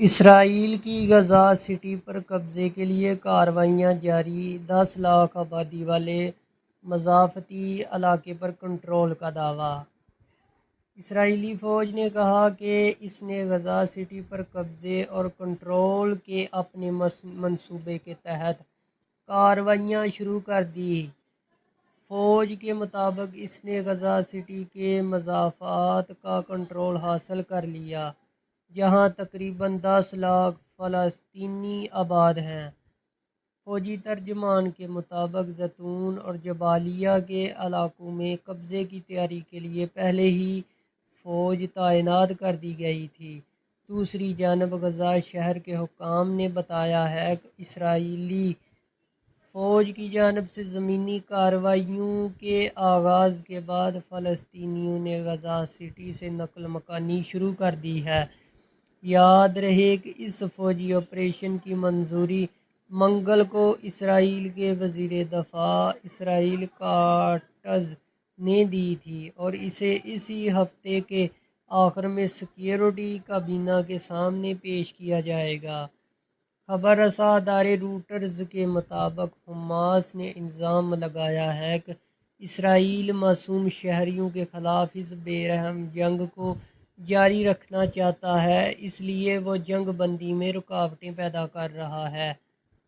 اسرائیل کی غزہ سٹی پر قبضے کے لیے کارروائیاں جاری 10 لاکھ آبادی والے مضافاتی علاقے پر کنٹرول کا دعویٰ۔ اسرائیلی فوج نے کہا کہ اس نے غزہ سٹی پر قبضے اور کنٹرول کے اپنے منصوبے کے تحت کارروائیاں شروع کر دی۔ فوج کے مطابق اس نے غزہ سٹی کے مضافات کا کنٹرول حاصل کر لیا، جہاں تقریباً 10 لاکھ فلسطینی آباد ہیں۔ فوجی ترجمان کے مطابق زیتون اور جبالیہ کے علاقوں میں قبضے کی تیاری کے لیے پہلے ہی فوج تعینات کر دی گئی تھی۔ دوسری جانب غزہ شہر کے حکام نے بتایا ہے کہ اسرائیلی فوج کی جانب سے زمینی کارروائیوں کے آغاز کے بعد فلسطینیوں نے غزہ سٹی سے نقل مکانی شروع کر دی ہے۔ یاد رہے کہ اس فوجی آپریشن کی منظوری منگل کو اسرائیل کے وزیر دفاع اسرائیل کاٹز نے دی تھی اور اسے اسی ہفتے کے آخر میں سیکیورٹی کابینہ کے سامنے پیش کیا جائے گا۔ خبر رساں ادارے رویٹرز کے مطابق حماس نے الزام لگایا ہے کہ اسرائیل معصوم شہریوں کے خلاف اس بے رحم جنگ کو جاری رکھنا چاہتا ہے، اس لیے وہ جنگ بندی میں رکاوٹیں پیدا کر رہا ہے۔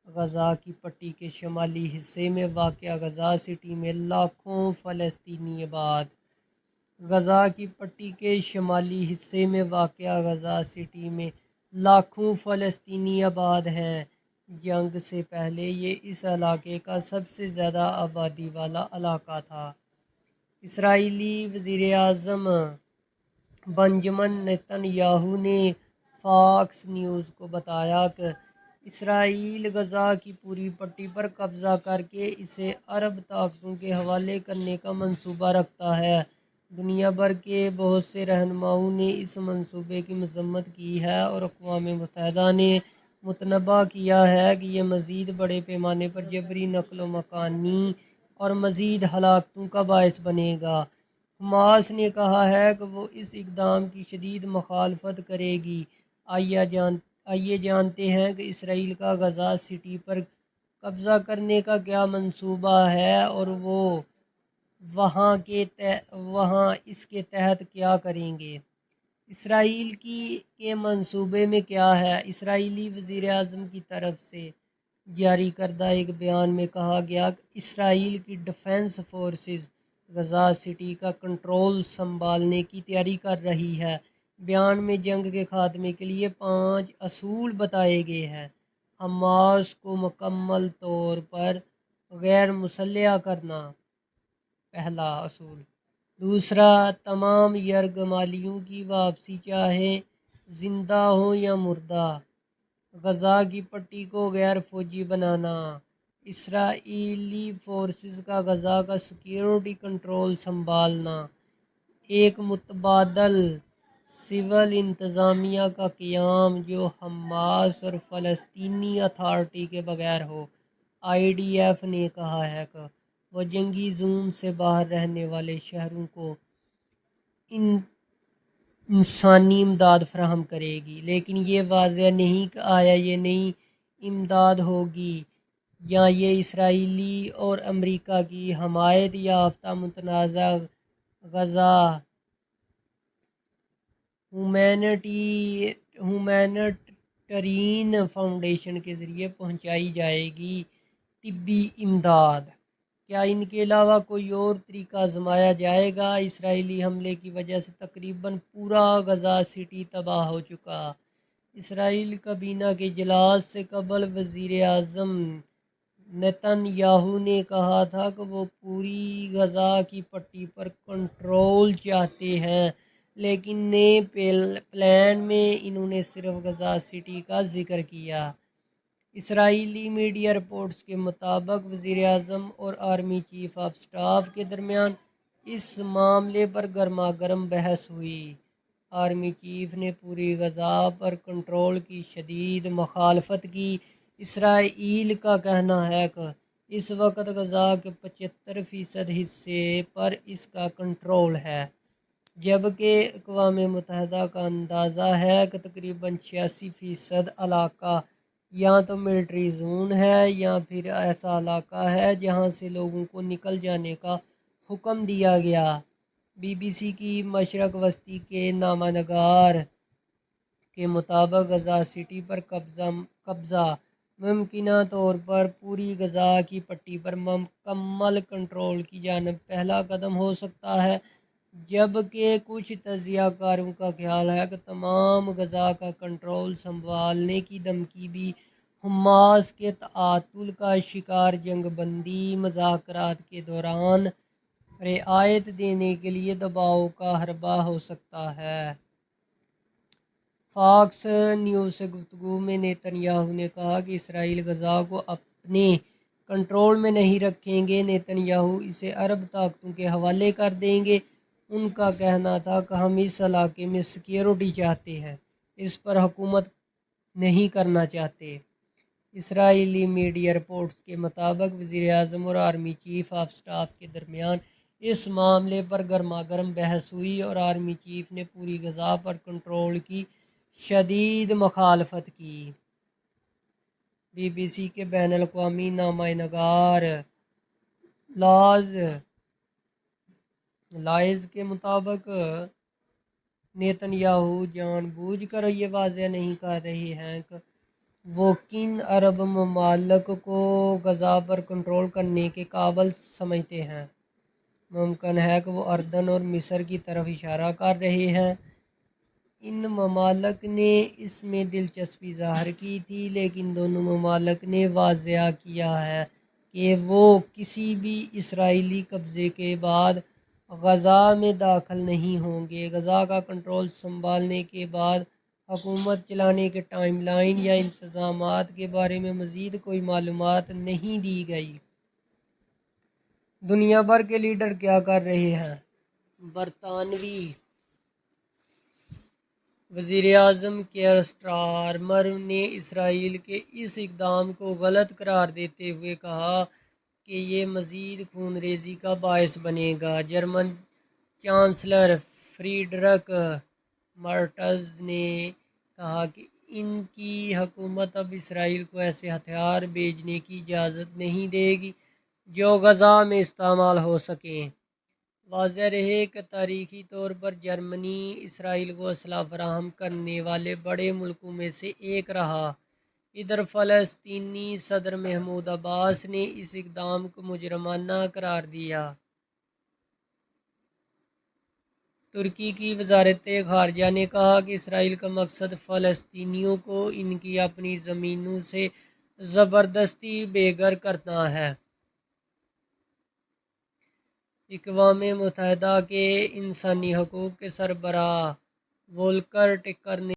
غزہ کی پٹی کے شمالی حصے میں واقع غزہ سٹی میں لاکھوں فلسطینی آباد۔ غزہ کی پٹی کے شمالی حصے میں واقع غزہ سٹی میں لاکھوں فلسطینی آباد ہیں۔ جنگ سے پہلے یہ اس علاقے کا سب سے زیادہ آبادی والا علاقہ تھا۔ اسرائیلی وزیر اعظم بنجمن نیتن یاہو نے فاکس نیوز کو بتایا کہ اسرائیل غزہ کی پوری پٹی پر قبضہ کر کے اسے عرب طاقتوں کے حوالے کرنے کا منصوبہ رکھتا ہے۔ دنیا بھر کے بہت سے رہنماؤں نے اس منصوبے کی مذمت کی ہے اور اقوام متحدہ نے متنبہ کیا ہے کہ یہ مزید بڑے پیمانے پر جبری نقل و مکانی اور مزید ہلاکتوں کا باعث بنے گا۔ حماس نے کہا ہے کہ وہ اس اقدام کی شدید مخالفت کرے گی۔ آئیے جانتے ہیں کہ اسرائیل کا غزہ سٹی پر قبضہ کرنے کا کیا منصوبہ ہے اور وہ وہاں اس کے تحت کیا کریں گے۔ اسرائیل کے منصوبے میں کیا ہے؟ اسرائیلی وزیر اعظم کی طرف سے جاری کردہ ایک بیان میں کہا گیا کہ اسرائیل کی ڈیفنس فورسز غزہ سٹی کا کنٹرول سنبھالنے کی تیاری کر رہی ہے۔ بیان میں جنگ کے خاتمے کے لیے 5 اصول بتائے گئے ہیں۔ حماس کو مکمل طور پر غیر مسلح کرنا، پہلا اصول۔ دوسرا، تمام یرغمالیوں کی واپسی چاہے زندہ ہوں یا مردہ۔ غزہ کی پٹی کو غیر فوجی بنانا۔ اسرائیلی فورسز کا غزہ کا سیکیورٹی کنٹرول سنبھالنا۔ ایک متبادل سول انتظامیہ کا قیام جو حماس اور فلسطینی اتھارٹی کے بغیر ہو۔ IDF نے کہا ہے کہ وہ جنگی زون سے باہر رہنے والے شہریوں کو انسانی امداد فراہم کرے گی، لیکن یہ واضح نہیں کہ آیا یہ نئی امداد ہوگی یا یہ اسرائیل اور امریکہ کی حمایت یافتہ متنازع غزہ ہیومینٹرین فاؤنڈیشن کے ذریعے پہنچائی جائے گی۔ طبی امداد۔ کیا ان کے علاوہ کوئی اور طریقہ آزمایا جائے گا؟ اسرائیلی حملے کی وجہ سے تقریباً پورا غزہ سٹی تباہ ہو چکا۔ اسرائیلی کابینہ کے اجلاس سے قبل وزیر اعظم نیتن یاہو نے کہا تھا کہ وہ پوری غزہ کی پٹی پر کنٹرول چاہتے ہیں، لیکن نئے پلان میں انہوں نے صرف غزہ سٹی کا ذکر کیا۔ اسرائیلی میڈیا رپورٹس کے مطابق وزیر اعظم اور آرمی چیف آف اسٹاف کے درمیان اس معاملے پر گرما گرم بحث ہوئی۔ آرمی چیف نے پوری غزہ پر کنٹرول کی شدید مخالفت کی۔ اسرائیل کا کہنا ہے کہ اس وقت غزہ کے 75% حصے پر اس کا کنٹرول ہے۔ جبکہ اقوام متحدہ کا اندازہ ہے کہ تقریباً 86% علاقہ یا تو ملٹری زون ہے یا پھر ایسا علاقہ ہے جہاں سے لوگوں کو نکل جانے کا حکم دیا گیا۔ بی بی سی کی مشرق وسطی کے نامہ نگار کے مطابق غزہ سٹی پر قبضہ ممکنہ طور پر پوری غزہ کی پٹی پر مکمل کنٹرول کی جانب پہلا قدم ہو سکتا ہے، جبکہ کچھ تجزیہ کاروں کا خیال ہے کہ تمام غزہ کا کنٹرول سنبھالنے کی دھمکی بھی حماس کے تعطل کا شکار جنگ بندی مذاکرات کے دوران رعایت دینے کے لیے دباؤ کا حربہ ہو سکتا ہے۔ فاکس نیوز سے گفتگو میں نیتن یاہو نے کہا کہ اسرائیل غزہ کو اپنے کنٹرول میں نہیں رکھیں گے۔ نیتن یاہو اسے عرب طاقتوں کے حوالے کر دیں گے۔ ان کا کہنا تھا کہ ہم اس علاقے میں سیکیورٹی چاہتے ہیں، اس پر حکومت نہیں کرنا چاہتے۔ اسرائیلی میڈیا رپورٹس کے مطابق وزیر اعظم اور آرمی چیف آف اسٹاف کے درمیان اس معاملے پر گرما گرم بحث ہوئی اور آرمی چیف نے پوری غزہ پر کنٹرول کی شدید مخالفت کی۔ بی بی سی کے بین الاقوامی نامہ نگار لائز کے مطابق نیتن یاہو جان بوجھ کر یہ واضح نہیں کر رہے ہیں کہ وہ کن عرب ممالک کو غزہ پر کنٹرول کرنے کے قابل سمجھتے ہیں۔ ممکن ہے کہ وہ اردن اور مصر کی طرف اشارہ کر رہے ہیں۔ ان ممالک نے اس میں دلچسپی ظاہر کی تھی، لیکن دونوں ممالک نے واضح کیا ہے کہ وہ کسی بھی اسرائیلی قبضے کے بعد غزہ میں داخل نہیں ہوں گے۔ غزہ کا کنٹرول سنبھالنے کے بعد حکومت چلانے کے ٹائم لائن یا انتظامات کے بارے میں مزید کوئی معلومات نہیں دی گئی۔ دنیا بھر کے لیڈر کیا کر رہے ہیں؟ برطانوی وزیر اعظم کیئر سٹارمر نے اسرائیل کے اس اقدام کو غلط قرار دیتے ہوئے کہا کہ یہ مزید خون ریزی کا باعث بنے گا۔ جرمن چانسلر فریڈرک مرٹز نے کہا کہ ان کی حکومت اب اسرائیل کو ایسے ہتھیار بھیجنے کی اجازت نہیں دے گی جو غزہ میں استعمال ہو سکیں۔ واضح رہے کہ تاریخی طور پر جرمنی اسرائیل کو اسلحہ فراہم کرنے والے بڑے ملکوں میں سے ایک رہا۔ ادھر فلسطینی صدر محمود عباس نے اس اقدام کو مجرمانہ قرار دیا۔ ترکی کی وزارت خارجہ نے کہا کہ اسرائیل کا مقصد فلسطینیوں کو ان کی اپنی زمینوں سے زبردستی بے گھر کرنا ہے۔ اقوام متحدہ کے انسانی حقوق کے سربراہ وولکر ٹرک نے